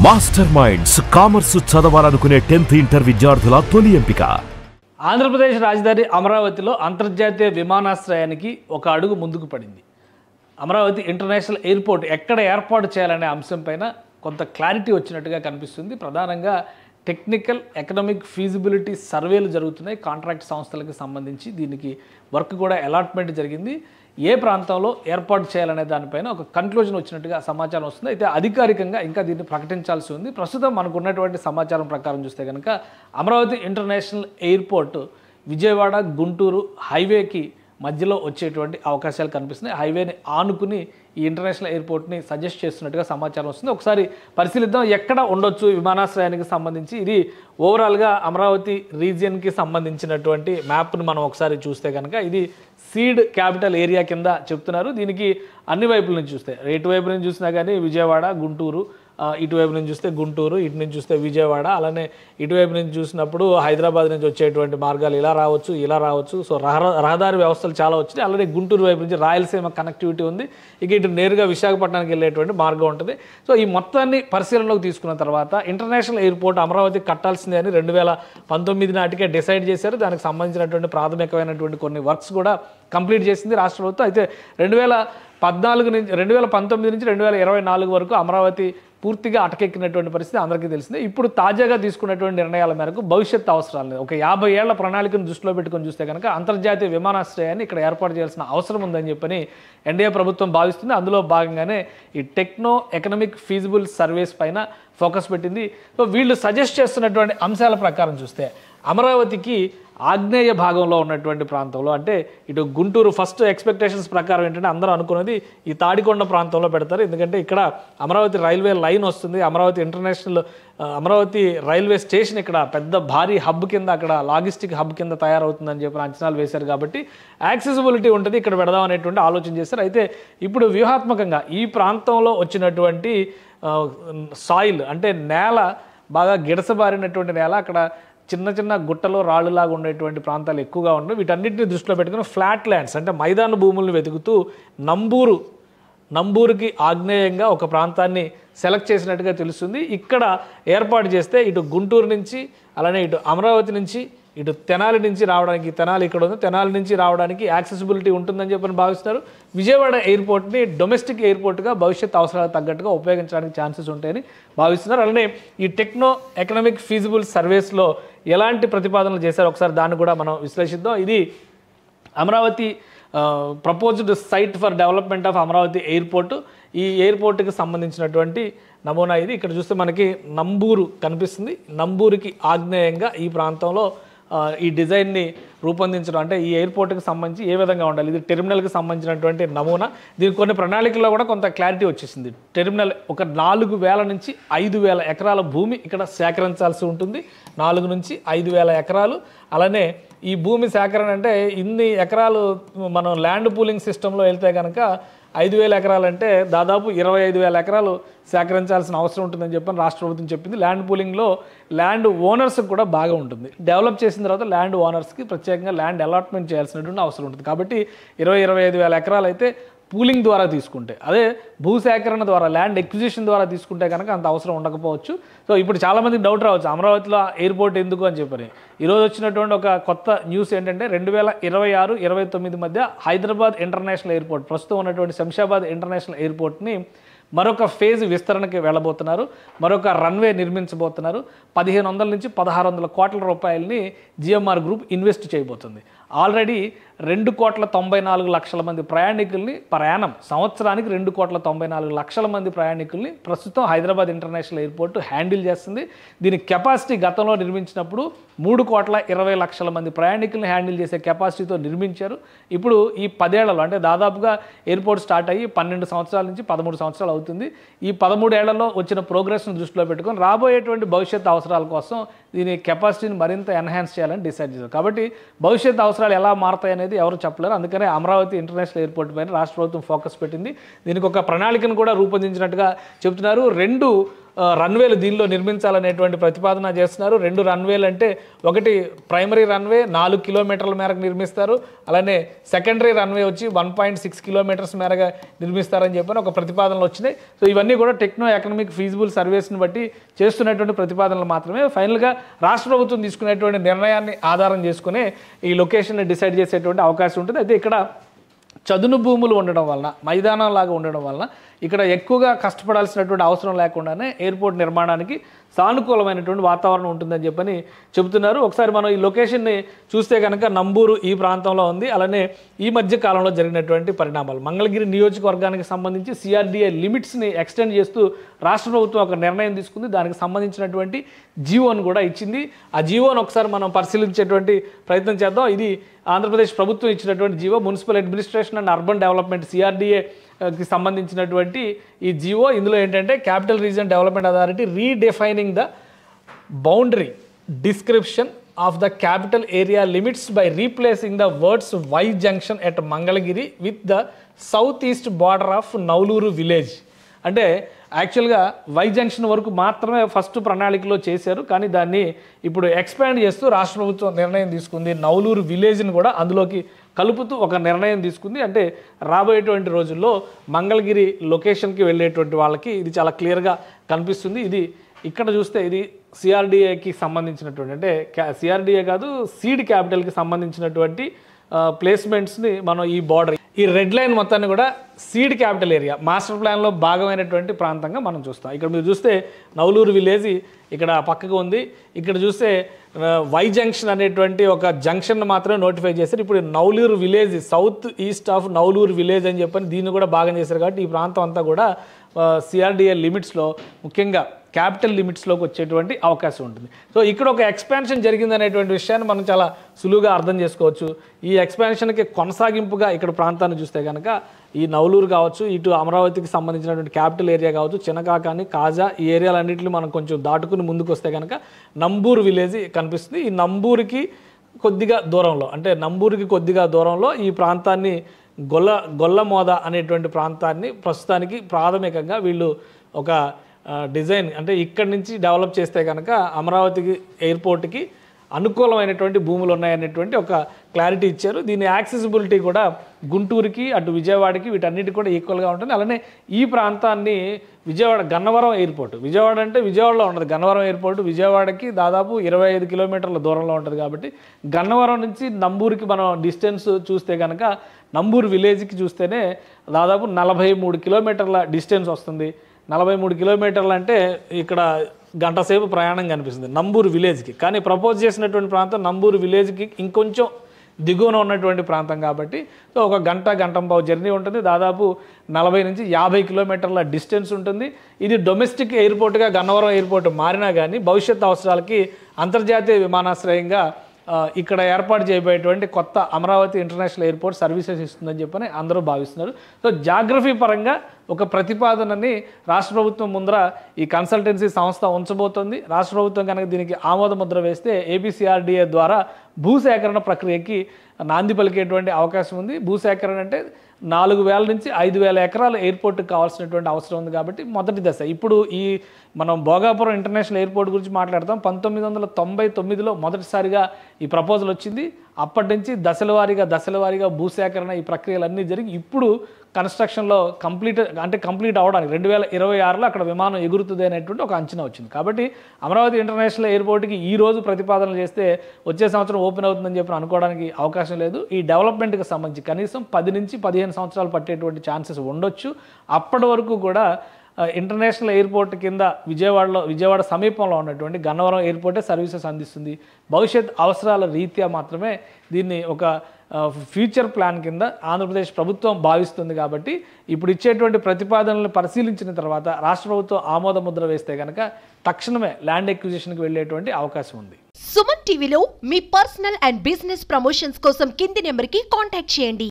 Master minds commerce చదవాలనుకునే 10th inter విద్యార్థుల తొలి ఎంపిక. ఆంధ్రప్రదేశ్ రాజధాని అమరావతిలో అంతర్జాతీయ విమానాశ్రయానికి ఒక అడుగు ముందుకు పడింది. అమరావతి ఇంటర్నేషనల్ ఎయిర్పోర్ట్ ఎక్కడ ఏర్పాటు చేయాలనే అంశంపైన కొంత క్లారిటీ వచ్చినట్టుగా కనిపిస్తుంది. ప్రధానంగా టెక్నికల్ ఎకనామిక్ ఫీజిబిలిటీ సర్వేలు జరుగుతున్నాయి. కాంట్రాక్ట్ సంస్థలకు సంబంధించి దీనికి వర్క్ కూడా అలాట్మెంట్ జరిగింది. ఏ ప్రాంతంలో ఏర్పాటు చేయాలనే దానిపైన ఒక కన్క్లూజన్ వచ్చినట్టుగా సమాచారం వస్తుంది. అయితే అధికారికంగా ఇంకా దీన్ని ప్రకటించాల్సి ఉంది. ప్రస్తుతం మనకు ఉన్నటువంటి సమాచారం ప్రకారం చూస్తే కనుక అమరావతి ఇంటర్నేషనల్ ఎయిర్పోర్ట్ విజయవాడ గుంటూరు హైవేకి మధ్యలో వచ్చేటువంటి అవకాశాలు కనిపిస్తున్నాయి. హైవేని ఆనుకుని ఈ ఇంటర్నేషనల్ ఎయిర్పోర్ట్ని సజెస్ట్ చేస్తున్నట్టుగా సమాచారం వస్తుంది. ఒకసారి పరిశీలిద్దాం ఎక్కడ ఉండొచ్చు విమానాశ్రయానికి సంబంధించి. ఇది ఓవరాల్గా అమరావతి రీజియన్కి సంబంధించినటువంటి మ్యాప్ను మనం ఒకసారి చూస్తే కనుక ఇది సీడ్ క్యాపిటల్ ఏరియా కింద చెప్తున్నారు. దీనికి అన్ని వైపుల నుంచి చూస్తే ఎటువైపు నుంచి చూసినా కానీ విజయవాడ గుంటూరు, ఇటువైపు నుంచి చూస్తే గుంటూరు, ఇటు నుంచి చూస్తే విజయవాడ, అలానే ఇటువైపు నుంచి చూసినప్పుడు హైదరాబాద్ నుంచి వచ్చేటువంటి మార్గాలు ఇలా రావచ్చు. సో రహదారి వ్యవస్థలు చాలా వచ్చినాయి. అలానే గుంటూరు వైపు నుంచి రాయలసీమ కనెక్టివిటీ ఉంది. ఇక ఇటు నేరుగా విశాఖపట్నానికి వెళ్ళేటువంటి మార్గం ఉంటుంది. సో ఈ మొత్తాన్ని పరిశీలనలోకి తీసుకున్న తర్వాత ఇంటర్నేషనల్ ఎయిర్పోర్ట్ అమరావతి కట్టాల్సిందే అని 2019 నాటికే డిసైడ్ చేశారు. దానికి సంబంధించినటువంటి ప్రాథమికమైనటువంటి కొన్ని వర్క్స్ కూడా కంప్లీట్ చేసింది రాష్ట్ర ప్రభుత్వం. అయితే 2019 నుంచి 2024 వరకు అమరావతి పూర్తిగా అటకెక్కినటువంటి పరిస్థితి అందరికీ తెలిసిందే. ఇప్పుడు తాజాగా తీసుకున్నటువంటి నిర్ణయాల మేరకు భవిష్యత్ అవసరాలు ఒక 50 ఏళ్ల ప్రణాళికను దృష్టిలో పెట్టుకొని చూస్తే కనుక అంతర్జాతీయ విమానాశ్రయాన్ని ఇక్కడ ఏర్పాటు చేయాల్సిన అవసరం ఉందని చెప్పని ఎన్డీఏ ప్రభుత్వం భావిస్తుంది. అందులో భాగంగానే ఈ టెక్నో ఎకనామిక్ ఫీజిబుల్ సర్వేస్ పైన ఫోకస్ పెట్టింది. సో వీళ్ళు సజెస్ట్ చేస్తున్నటువంటి అంశాల ప్రకారం చూస్తే అమరావతికి ఆగ్నేయ భాగంలో ఉన్నటువంటి ప్రాంతంలో, అంటే ఇటు గుంటూరు ఫస్ట్ ఎక్స్పెక్టేషన్స్ ప్రకారం ఏంటంటే అందరూ అనుకున్నది ఈ తాడికొండ ప్రాంతంలో పెడతారు. ఎందుకంటే ఇక్కడ అమరావతి రైల్వే లైన్ వస్తుంది. అమరావతి రైల్వే స్టేషన్ ఇక్కడ పెద్ద భారీ హబ్ కింద, అక్కడ లాజిస్టిక్ హబ్ కింద తయారవుతుందని చెప్పి అంచనాలు వేశారు. కాబట్టి యాక్సెసిబిలిటీ ఉంటుంది, ఇక్కడ పెడదాం అనేటువంటి ఆలోచన చేశారు. అయితే ఇప్పుడు వ్యూహాత్మకంగా ఈ ప్రాంతంలో వచ్చినటువంటి సాయిల్ అంటే నేల బాగా గిడసబారినటువంటి నేల, అక్కడ చిన్న చిన్న గుట్టలు రాళ్ళులాగా ఉండేటువంటి ప్రాంతాలు ఎక్కువగా ఉన్నాయి. వీటన్నిటిని దృష్టిలో పెట్టుకుని ఫ్లాట్ ల్యాండ్స్ అంటే మైదాన భూములను వెతుకుతూ నంబూరుకి ఆగ్నేయంగా ఒక ప్రాంతాన్ని సెలెక్ట్ చేసినట్టుగా తెలుస్తుంది. ఇక్కడ ఏర్పాటు చేస్తే ఇటు గుంటూరు నుంచి, అలానే ఇటు అమరావతి నుంచి, ఇటు తెనాలి నుంచి రావడానికి, తెనాలి ఇక్కడ ఉంది, తెనాలి నుంచి రావడానికి యాక్సెసిబిలిటీ ఉంటుందని చెప్పని భావిస్తున్నారు. విజయవాడ ఎయిర్పోర్ట్ని డొమెస్టిక్ ఎయిర్పోర్ట్గా భవిష్యత్ అవసరాలకు తగ్గట్టుగా ఉపయోగించడానికి ఛాన్సెస్ ఉంటాయని భావిస్తున్నారు. అలానే ఈ టెక్నో ఎకనామిక్ ఫీజిబుల్ సర్వేస్లో ఎలాంటి ప్రతిపాదనలు చేశారో ఒకసారి దాన్ని కూడా మనం విశ్లేషిద్దాం. ఇది Amaravati proposed site for development of Amaravati airport. ఈ ఎయిర్పోర్ట్కి సంబంధించినటువంటి నమూనా ఇది. ఇక్కడ చూస్తే మనకి నంబూరు కనిపిస్తుంది. నంబూరుకి ఆగ్నేయంగా ఈ ప్రాంతంలో ఈ డిజైన్ని రూపొందించడం, అంటే ఈ ఎయిర్పోర్ట్కి సంబంధించి ఏ విధంగా ఉండాలి, ఇది టెర్మినల్కి సంబంధించినటువంటి నమూనా. దీనికి కొన్ని ప్రణాళికల్లో కూడా కొంత క్లారిటీ వచ్చేసింది. టెర్మినల్ ఒక 4,000 నుంచి 5,000 ఎకరాల భూమి ఇక్కడ సేకరించాల్సి ఉంటుంది. 4 నుంచి 5,000 ఎకరాలు. అలానే ఈ భూమి సేకరణ అంటే ఇన్ని ఎకరాలు మనం ల్యాండ్ పూలింగ్ సిస్టంలో వెళ్తే కనుక 5,000 ఎకరాలు అంటే దాదాపు 25,000 ఎకరాలు సేకరించాల్సిన అవసరం ఉంటుందని చెప్పని రాష్ట్ర ప్రభుత్వం చెప్పింది. ల్యాండ్ పూలింగ్లో ల్యాండ్ ఓనర్స్కి కూడా బాగా ఉంటుంది. డెవలప్ చేసిన తర్వాత ల్యాండ్ ఓనర్స్కి ప్రత్యేకంగా ల్యాండ్ అలాట్మెంట్ చేయాల్సినటువంటి అవసరం ఉంటుంది. కాబట్టి 25,000 ఎకరాలు అయితే పూలింగ్ ద్వారా తీసుకుంటే, అదే భూసేకరణ ద్వారా ల్యాండ్ ఎక్విజిషన్ ద్వారా తీసుకుంటే కనుక అంత అవసరం ఉండకపోవచ్చు. సో ఇప్పుడు చాలామందికి డౌట్ రావచ్చు అమరావతిలో ఎయిర్పోర్ట్ ఎందుకు అని చెప్పని. ఈరోజు వచ్చినటువంటి ఒక కొత్త న్యూస్ ఏంటంటే 2026-29 మధ్య హైదరాబాద్ ఇంటర్నేషనల్ ఎయిర్పోర్ట్, ప్రస్తుతం ఉన్నటువంటి శంషాబాద్ ఇంటర్నేషనల్ ఎయిర్పోర్ట్ని మరొక ఫేజ్ విస్తరణకి వెళ్ళబోతున్నారు. మరొక రన్వే నిర్మించబోతున్నారు. 1,500 నుంచి 1,600 కోట్ల రూపాయలని జిఎంఆర్ గ్రూప్ ఇన్వెస్ట్ చేయబోతుంది. ఆల్రెడీ 2,94,00,000 మంది ప్రయాణికుల్ని ప్రయాణం సంవత్సరానికి 2,94,00,000 మంది ప్రయాణికుల్ని ప్రస్తుతం హైదరాబాద్ ఇంటర్నేషనల్ ఎయిర్పోర్ట్ హ్యాండిల్ చేస్తుంది. దీని కెపాసిటీ గతంలో నిర్మించినప్పుడు 3,20,00,000 మంది ప్రయాణికుల్ని హ్యాండిల్ చేసే కెపాసిటీతో నిర్మించారు. ఇప్పుడు ఈ 10 ఏళ్లలో అంటే దాదాపుగా ఎయిర్పోర్ట్ స్టార్ట్ అయ్యి 12 సంవత్సరాల నుంచి 13 సంవత్సరాలు అవుతుంది. ఈ 13 ఏళ్లలో వచ్చిన ప్రోగ్రెస్ను దృష్టిలో పెట్టుకొని రాబోయేటువంటి భవిష్యత్ అవసరాల కోసం దీని కెపాసిటీని మరింత ఎన్హాన్స్ చేయాలని డిసైడ్ చేశారు. కాబట్టి భవిష్యత్ అవసరాలు ఎలా మారుతాయి అనేది ఎవరు చెప్పలేరు. అందుకనే అమరావతి ఇంటర్నేషనల్ ఎయిర్పోర్ట్ పైన రాష్ట్ర ప్రభుత్వం ఫోకస్ పెట్టింది. దీనికి ఒక ప్రణాళికను కూడా రూపొందించినట్టుగా చెబుతున్నారు. 2 రన్వేలు దీనిలో నిర్మించాలనేటువంటి ప్రతిపాదన చేస్తున్నారు. 2 రన్వేలు అంటే ఒకటి ప్రైమరీ రన్వే 4 కిలోమీటర్ల మేరకు నిర్మిస్తారు, అలానే సెకండరీ రన్వే వచ్చి 1.6 కిలోమీటర్స్ మేరగా నిర్మిస్తారని చెప్పని ఒక ప్రతిపాదనలు వచ్చినాయి. సో ఇవన్నీ కూడా టెక్నో ఎకనామిక్ ఫీజిబుల్ సర్వేస్ని బట్టి చేస్తున్నటువంటి ప్రతిపాదనలు మాత్రమే. ఫైనల్గా రాష్ట్ర ప్రభుత్వం తీసుకునేటువంటి నిర్ణయాన్ని ఆధారం చేసుకునే ఈ లొకేషన్ని డిసైడ్ చేసేటువంటి అవకాశం ఉంటుంది. అయితే ఇక్కడ చదును భూములు ఉండడం వలన, మైదానం లాగా ఉండడం వలన ఇక్కడ ఎక్కువగా కష్టపడాల్సినటువంటి అవసరం లేకుండానే ఎయిర్పోర్ట్ నిర్మాణానికి సానుకూలమైనటువంటి వాతావరణం ఉంటుందని చెప్పని చెబుతున్నారు. ఒకసారి మనం ఈ లొకేషన్ని చూస్తే కనుక నంబూరు ఈ ప్రాంతంలో ఉంది. అలానే ఈ మధ్య కాలంలో జరిగినటువంటి పరిణామాలు, మంగళగిరి నియోజకవర్గానికి సంబంధించి సిఆర్డీఏ లిమిట్స్ని ఎక్స్టెండ్ చేస్తూ రాష్ట్ర ప్రభుత్వం ఒక నిర్ణయం తీసుకుంది. దానికి సంబంధించినటువంటి జీవోను కూడా ఇచ్చింది. ఆ జీవోను ఒకసారి మనం పరిశీలించేటువంటి ప్రయత్నం చేద్దాం. ఇది ఆంధ్రప్రదేశ్ ప్రభుత్వం ఇచ్చినటువంటి GO, municipal administration and urban development సిఆర్డీఏకి సంబంధించినటువంటి ఈ జీవో. ఇందులో ఏంటంటే capital region development authority redefining the boundary description of the capital area limits by replacing the words Y junction at Mangalagiri with the south east border of Nowluru village. అంటే యాక్చువల్గా Y junction వరకు మాత్రమే first ప్రణాళికలో చేశారు, కానీ దాన్ని ఇప్పుడు ఎక్స్పాండ్ చేస్తూ రాష్ట్ర ప్రభుత్వం నిర్ణయం తీసుకుంది. నౌలూరు విలేజ్ని కూడా అందులోకి కలుపుతూ ఒక నిర్ణయం తీసుకుంది. అంటే రాబోయేటువంటి రోజుల్లో మంగళగిరి లొకేషన్కి వెళ్ళేటువంటి వాళ్ళకి ఇది చాలా క్లియర్గా కనిపిస్తుంది. ఇది ఇక్కడ చూస్తే ఇది సిఆర్డీఏకి సంబంధించినటువంటి, అంటే సిఆర్డీఏ కాదు సీడ్ క్యాపిటల్కి సంబంధించినటువంటి ప్లేస్మెంట్స్ని మనం ఈ బార్డర్, ఈ రెడ్ లైన్ మొత్తాన్ని కూడా సీడ్ క్యాపిటల్ ఏరియా మాస్టర్ ప్లాన్లో భాగమైనటువంటి ప్రాంతంగా మనం చూస్తాం. ఇక్కడ మీరు చూస్తే నౌలూరు విలేజ్ ఇక్కడ పక్కకు ఉంది. ఇక్కడ చూస్తే వై జంక్షన్ అనేటువంటి ఒక జంక్షన్ మాత్రమే నోటిఫై చేశారు. ఇప్పుడు Nowluru village, south east of Nowluru village అని చెప్పని దీన్ని కూడా భాగం చేశారు. కాబట్టి ఈ ప్రాంతం అంతా కూడా సిఆర్డీఏ లిమిట్స్లో, ముఖ్యంగా క్యాపిటల్ లిమిట్స్లోకి వచ్చేటువంటి అవకాశం ఉంటుంది. సో ఇక్కడ ఒక ఎక్స్పాన్షన్ జరిగింది అనేటువంటి విషయాన్ని మనం చాలా సులువుగా అర్థం చేసుకోవచ్చు. ఈ ఎక్స్పాన్షన్కి కొనసాగింపుగా ఇక్కడ ప్రాంతాన్ని చూస్తే కనుక ఈ నౌలూరు కావచ్చు, ఇటు అమరావతికి సంబంధించినటువంటి క్యాపిటల్ ఏరియా కావచ్చు, చినకాకాని, కాజా, ఈ ఏరియాలన్నింటినీ మనం కొంచెం దాటుకుని ముందుకు వస్తే కనుక నంబూరు విలేజ్ కనిపిస్తుంది. ఈ నంబూరుకి కొద్దిగా దూరంలో, అంటే నంబూరుకి కొద్దిగా దూరంలో ఈ ప్రాంతాన్ని గొల్లమోద అనేటువంటి ప్రాంతాన్ని ప్రస్తుతానికి ప్రాథమికంగా వీళ్ళు ఒక డిజైన్, అంటే ఇక్కడి నుంచి డెవలప్ చేస్తే కనుక అమరావతికి ఎయిర్పోర్ట్కి అనుకూలమైనటువంటి భూములు ఉన్నాయనేటువంటి ఒక క్లారిటీ ఇచ్చారు. దీని యాక్సెసిబిలిటీ కూడా గుంటూరుకి, అటు విజయవాడకి, వీటన్నిటికి కూడా ఈక్వల్గా ఉంటుంది. అలానే ఈ ప్రాంతాన్ని విజయవాడ గన్నవరం ఎయిర్పోర్ట్, విజయవాడ అంటే విజయవాడలో ఉంటుంది, గన్నవరం ఎయిర్పోర్ట్ విజయవాడకి దాదాపు 25 కిలోమీటర్ల దూరంలో ఉంటుంది. కాబట్టి గన్నవరం నుంచి నంబూరుకి మనం డిస్టెన్స్ చూస్తే కనుక నంబూరు విలేజ్కి చూస్తేనే దాదాపు 43 కిలోమీటర్ల డిస్టెన్స్ వస్తుంది. 43 కిలోమీటర్లు అంటే ఇక్కడ గంట సేపు ప్రయాణం కనిపిస్తుంది నంబూరు విలేజ్కి. కానీ ప్రపోజ్ చేసినటువంటి ప్రాంతం నంబూరు విలేజ్కి ఇంకొంచెం దిగువన ఉన్నటువంటి ప్రాంతం కాబట్టి సో ఒక గంటంపావు జర్నీ ఉంటుంది. దాదాపు 40 నుంచి 50 కిలోమీటర్ల డిస్టెన్స్ ఉంటుంది. ఇది డొమెస్టిక్ ఎయిర్పోర్ట్గా గన్నవరం ఎయిర్పోర్ట్ మారినా కానీ భవిష్యత్ అవసరాలకి అంతర్జాతీయ విమానాశ్రయంగా ఇక్కడ ఏర్పాటు చేయబోయేటువంటి కొత్త అమరావతి ఇంటర్నేషనల్ ఎయిర్పోర్ట్ సర్వీసెస్ ఇస్తుందని చెప్పని అందరూ భావిస్తున్నారు. సో జాగ్రఫీ పరంగా ఒక ప్రతిపాదనని రాష్ట్ర ప్రభుత్వం ముందర ఈ కన్సల్టెన్సీ సంస్థ ఉంచబోతోంది. రాష్ట్ర ప్రభుత్వం కనుక దీనికి ఆమోద ముద్ర వేస్తే ఏపీసీఆర్డీఏ ద్వారా భూసేకరణ ప్రక్రియకి నాంది పలికేటువంటి అవకాశం ఉంది. భూసేకరణ అంటే 4,000 నుంచి 5,000 ఎకరాల ఎయిర్పోర్ట్కి కావాల్సినటువంటి అవసరం ఉంది. కాబట్టి మొదటి దశ ఇప్పుడు ఈ మనం భోగాపురం ఇంటర్నేషనల్ ఎయిర్పోర్ట్ గురించి మాట్లాడతాం. 1999లో మొదటిసారిగా ఈ ప్రపోజల్ వచ్చింది. అప్పటి నుంచి దశల వారీగా భూసేకరణ ఈ ప్రక్రియలన్నీ జరిగి ఇప్పుడు కన్స్ట్రక్షన్లో కంప్లీట్ అవడానికి 2026లో అక్కడ విమానం ఎగురుతుంది అనేటువంటి ఒక అంచనా వచ్చింది. కాబట్టి అమరావతి ఇంటర్నేషనల్ ఎయిర్పోర్ట్కి ఈ రోజు ప్రతిపాదనలు చేస్తే వచ్చే సంవత్సరం ఓపెన్ అవుతుందని చెప్పి అనుకోవడానికి అవకాశం లేదు. ఈ డెవలప్మెంట్కి సంబంధించి కనీసం 10 నుంచి 15 సంవత్సరాలు పట్టేటువంటి ఛాన్సెస్ ఉండొచ్చు. అప్పటి వరకు కూడా ఇంటర్నేషనల్ ఎయిర్పోర్ట్ కింద విజయవాడ సమీపంలో ఉన్నటువంటి గన్నవరం ఎయిర్పోర్టే సర్వీసెస్ అందిస్తుంది. భవిష్యత్ అవసరాల రీత్యా మాత్రమే దీన్ని ఒక ఫ్యూచర్ ప్లాన్ కింద ఆంధ్రప్రదేశ్ ప్రభుత్వం భావిస్తుంది. కాబట్టి ఇప్పుడు ఇచ్చేటువంటి ప్రతిపాదనలను పరిశీలించిన తర్వాత రాష్ట్ర ప్రభుత్వం ఆమోద ముద్ర వేస్తే కనుక తక్షణమే ల్యాండ్ ఎక్విజిషన్కి వెళ్ళేటువంటి అవకాశం ఉంది. సుమన్ టీవీలో మీ పర్సనల్ అండ్ బిజినెస్ ప్రమోషన్స్ కోసం కింది నెంబర్కి కాంటాక్ట్ చేయండి.